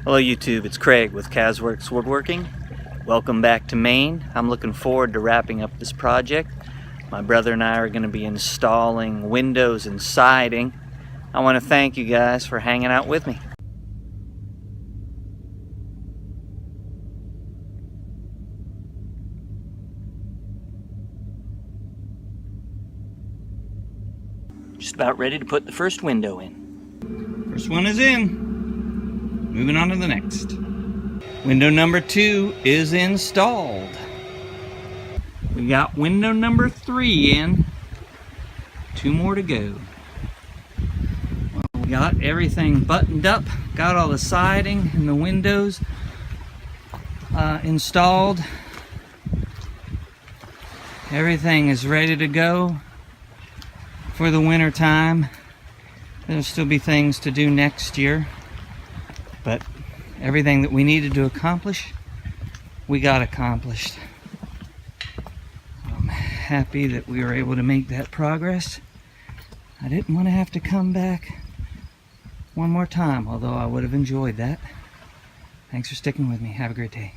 Hello YouTube, it's Craig with Casworks Woodworking. Welcome back to Maine. I'm looking forward to wrapping up this project. My brother and I are going to be installing windows and siding. I want to thank you guys for hanging out with me. Just about ready to put the first window in. First one is in. Moving on to the next. Window number 2 is installed. We got window number 3 in. 2 more to go. Well, we got everything buttoned up. Got all the siding and the windows installed. Everything is ready to go for the winter time. There'll still be things to do next year, but everything that we needed to accomplish, we got accomplished. I'm happy that we were able to make that progress. I didn't want to have to come back one more time, although I would have enjoyed that. Thanks for sticking with me. Have a great day.